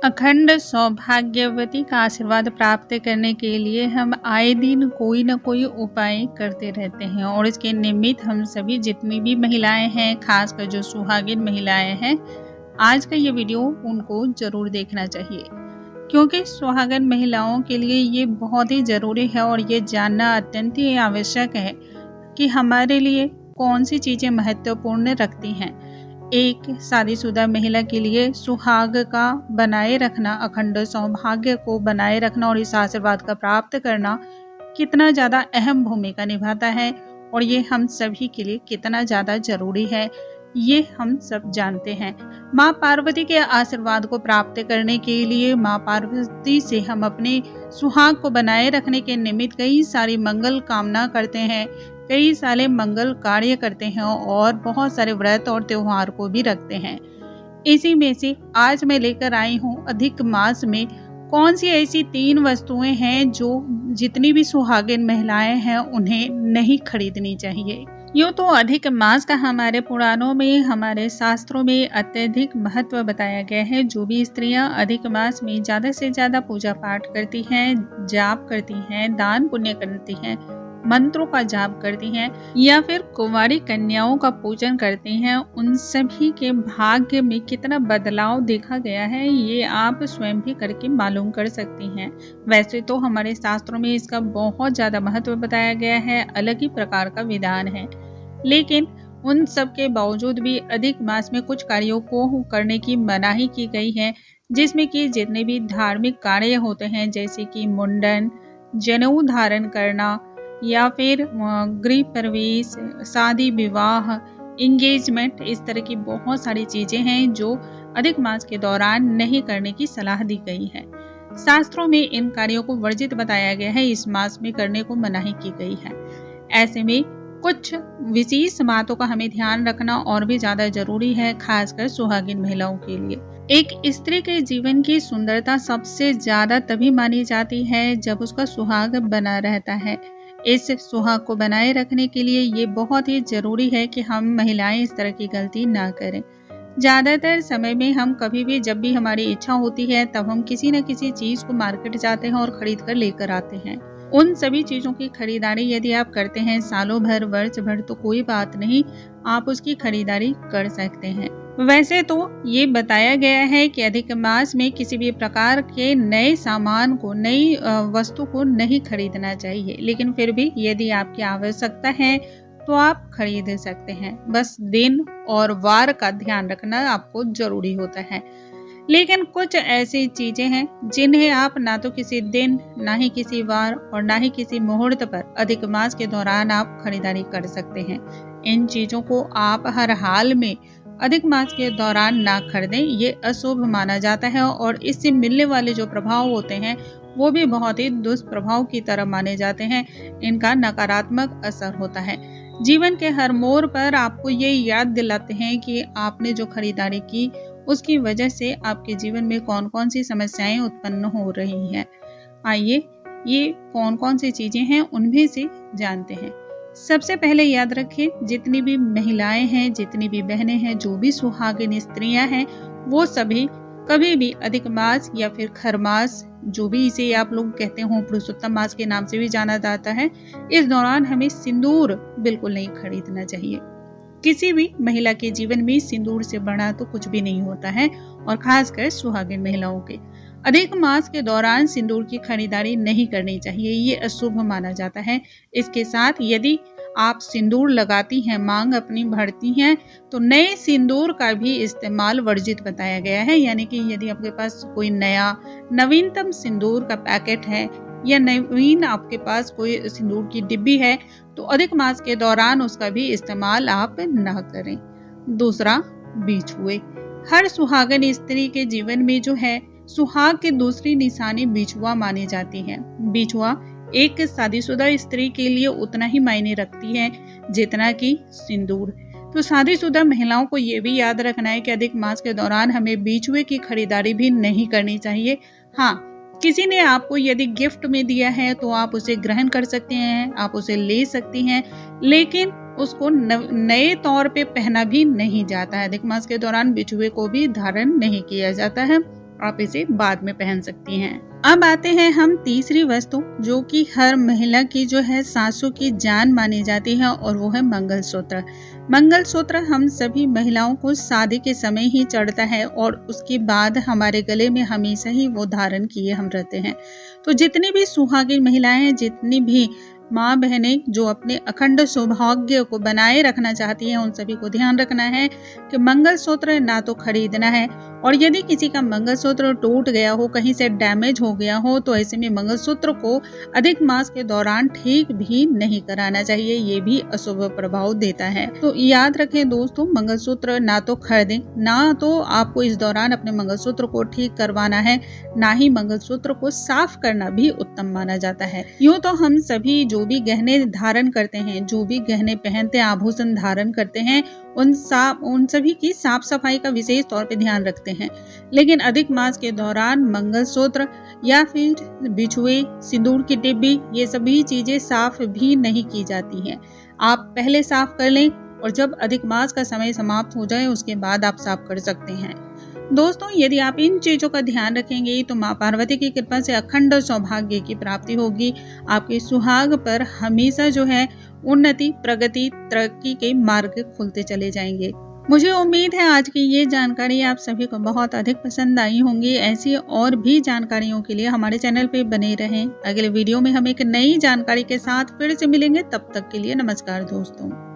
अखंड सौभाग्यवती का आशीर्वाद प्राप्त करने के लिए हम आए दिन कोई न कोई उपाय करते रहते हैं और इसके निमित्त हम सभी जितनी भी महिलाएं हैं, खासकर जो सुहागिन महिलाएं हैं, आज का ये वीडियो उनको जरूर देखना चाहिए क्योंकि सुहागिन महिलाओं के लिए ये बहुत ही ज़रूरी है और ये जानना अत्यंत ही आवश्यक है कि हमारे लिए कौन सी चीज़ें महत्वपूर्ण रखती हैं। एक शादीशुदा महिला के लिए सुहाग का बनाए रखना, अखंड सौभाग्य को बनाए रखना और इस आशीर्वाद का प्राप्त करना कितना ज़्यादा अहम भूमिका निभाता है और ये हम सभी के लिए कितना ज़्यादा ज़रूरी है, ये हम सब जानते हैं। माँ पार्वती के आशीर्वाद को प्राप्त करने के लिए माँ पार्वती से हम अपने सुहाग को बनाए रखने के निमित्त कई सारी मंगल कामना करते हैं, कई सारे मंगल कार्य करते हैं और बहुत सारे व्रत और त्योहार को भी रखते हैं। इसी में से आज मैं लेकर आई हूँ अधिक मास में कौन सी ऐसी 3 वस्तुएं हैं जो जितनी भी सुहागिन महिलाएं हैं उन्हें नहीं खरीदनी चाहिए। यूँ तो अधिक मास का हमारे पुराणों में, हमारे शास्त्रों में अत्यधिक महत्व बताया गया है। जो भी स्त्रियां अधिक मास में ज़्यादा से ज़्यादा पूजा पाठ करती हैं, जाप करती हैं, दान पुण्य करती हैं, मंत्रों का जाप करती हैं या फिर कुंवारी कन्याओं का पूजन करती हैं, उन सभी के भाग्य में कितना बदलाव देखा गया है ये आप स्वयं भी करके मालूम कर सकती हैं। वैसे तो हमारे शास्त्रों में इसका बहुत ज़्यादा महत्व बताया गया है, अलग ही प्रकार का विधान है, लेकिन उन सब के बावजूद भी अधिक मास में कुछ कार्यों को करने की मनाही की गई है, जिसमें कि जितने भी धार्मिक कार्य होते हैं जैसे कि मुंडन, जनेऊ धारण करना या फिर गृह प्रवेश, शादी विवाह, इंगेजमेंट, इस तरह की बहुत सारी चीजें हैं जो अधिक मास के दौरान नहीं करने की सलाह दी गई है। शास्त्रों में इन कार्यों को वर्जित बताया गया है, इस मास में करने को मनाही की गई है। ऐसे में कुछ विशेष बातों का हमें ध्यान रखना और भी ज्यादा जरूरी है, खासकर सुहागिन महिलाओं के लिए। एक स्त्री के जीवन की सुंदरता सबसे ज्यादा तभी मानी जाती है जब उसका सुहाग बना रहता है। इस सुहाग को बनाए रखने के लिए ये बहुत ही जरूरी है कि हम महिलाएं इस तरह की गलती ना करें। ज्यादातर समय में हम कभी भी जब भी हमारी इच्छा होती है तब हम किसी न किसी चीज को मार्केट जाते हैं और खरीद कर लेकर आते हैं। उन सभी चीजों की खरीदारी यदि आप करते हैं सालों भर, वर्ष भर, तो कोई बात नहीं, आप उसकी खरीदारी कर सकते हैं। वैसे तो ये बताया गया है कि अधिक मास में किसी भी प्रकार के नए सामान को, नई वस्तु को नहीं खरीदना चाहिए, लेकिन फिर भी यदि आपकी आवश्यकता है तो आप खरीद सकते हैं। बस दिन और वार का ध्यान रखना आपको जरूरी होता है। लेकिन कुछ ऐसी चीजें हैं जिन्हें आप ना तो किसी दिन, ना ही किसी वार और ना ही किसी मुहूर्त पर अधिक मास के दौरान आप खरीदारी कर सकते हैं। इन चीजों को आप हर हाल में अधिक मास के दौरान ना खरीदें, ये अशुभ माना जाता है और इससे मिलने वाले जो प्रभाव होते हैं वो भी बहुत ही दुष्प्रभाव की तरह माने जाते हैं। इनका नकारात्मक असर होता है। जीवन के हर मोड़ पर आपको ये याद दिलाते हैं कि आपने जो खरीदारी की उसकी वजह से आपके जीवन में कौन कौन सी समस्याएं उत्पन्न हो रही हैं। आइए ये कौन कौन सी चीजें हैं उनमें से जानते हैं। सबसे पहले याद रखें, जितनी भी महिलाएं हैं, जितनी भी बहनें हैं, जो भी सुहागिन स्त्रियां हैं, वो सभी कभी भी अधिक मास या फिर खरमास, जो भी इसे आप लोग कहते हो, पुरुषोत्तम मास के नाम से भी जाना जाता है, इस दौरान हमें सिंदूर बिल्कुल नहीं खरीदना चाहिए। किसी भी महिला के जीवन में सिंदूर से बड़ा तो कुछ भी नहीं होता है और खासकर सुहागिन महिलाओं के अधिक मास के दौरान सिंदूर की खरीदारी नहीं करनी चाहिए, ये अशुभ माना जाता है। इसके साथ यदि आप सिंदूर लगाती हैं, मांग अपनी भरती हैं, तो नए सिंदूर का भी इस्तेमाल वर्जित बताया गया है। यानी कि यदि आपके पास कोई नया नवीनतम सिंदूर का पैकेट है या नवीन आपके पास कोई सिंदूर की डिब्बी है तो अधिक मास के दौरान उसका भी इस्तेमाल आप ना करें। दूसरा, बिछुए। हर सुहागन स्त्री के जीवन में जो है सुहाग की दूसरी निशानी बिछुआ मानी जाती है। बिछुआ एक शादीशुदा स्त्री के लिए उतना ही मायने रखती है जितना कि सिंदूर। तो शादीशुदा महिलाओं को ये भी याद रखना है कि अधिक मास के दौरान हमें बिछुए की खरीदारी भी नहीं करनी चाहिए। हाँ, किसी ने आपको यदि गिफ्ट में दिया है तो आप उसे ग्रहण कर सकते हैं, आप उसे ले सकती हैं, लेकिन उसको नए तौर पे पहना भी नहीं जाता है। अधिक मास के दौरान बिछुए को भी धारण नहीं किया जाता है। आप इसे बाद में पहन सकती हैं। अब आते हैं हम तीसरी वस्तु, जो कि हर महिला की जो है सांसों की जान मानी जाती है, और वो है मंगलसूत्र। मंगलसूत्र हम सभी महिलाओं को शादी के समय ही चढ़ता है और उसके बाद हमारे गले में हमेशा ही वो धारण किए हम रहते हैं। तो जितनी भी सुहागिन महिलाएं हैं, जितनी भी माँ बहनें जो अपने अखंड सौभाग्य को बनाए रखना चाहती हैं, उन सभी को ध्यान रखना है कि मंगलसूत्र ना तो खरीदना है, और यदि किसी का मंगलसूत्र टूट गया हो, कहीं से डैमेज हो गया हो, तो ऐसे में मंगलसूत्र को अधिक मास के दौरान ठीक भी नहीं कराना चाहिए। ये भी अशुभ प्रभाव देता है। तो याद रखें दोस्तों, मंगलसूत्र ना तो खरीदें, ना तो आपको इस दौरान अपने मंगलसूत्र को ठीक करवाना है, ना ही मंगलसूत्र को साफ करना भी उत्तम माना जाता है। यूँ तो हम सभी जो भी गहने धारण करते हैं, जो भी गहने पहनते हैं, आभूषण धारण करते हैं, उन सभी की साफ सफाई का विशेष तौर पे ध्यान रखते हैं। लेकिन अधिक मास के दौरान मंगलसूत्र या फिर बिछुए, सिंदूर की डिब्बी, ये सभी चीजें साफ भी नहीं की जाती हैं। आप पहले साफ कर लें, और जब अधिक मास का समय समाप्त हो जाए उसके बाद आप साफ कर सकते हैं। दोस्तों, यदि आप इन चीजों का ध्यान रखेंगे तो माँ पार्वती की कृपा से अखंड सौभाग्य की प्राप्ति होगी। आपके सुहाग पर हमेशा जो है उन्नति, प्रगति, तरक्की के मार्ग खुलते चले जाएंगे। मुझे उम्मीद है आज की ये जानकारी आप सभी को बहुत अधिक पसंद आई होंगी। ऐसी और भी जानकारियों के लिए हमारे चैनल पे बने रहें। अगले वीडियो में हम एक नई जानकारी के साथ फिर से मिलेंगे। तब तक के लिए नमस्कार दोस्तों।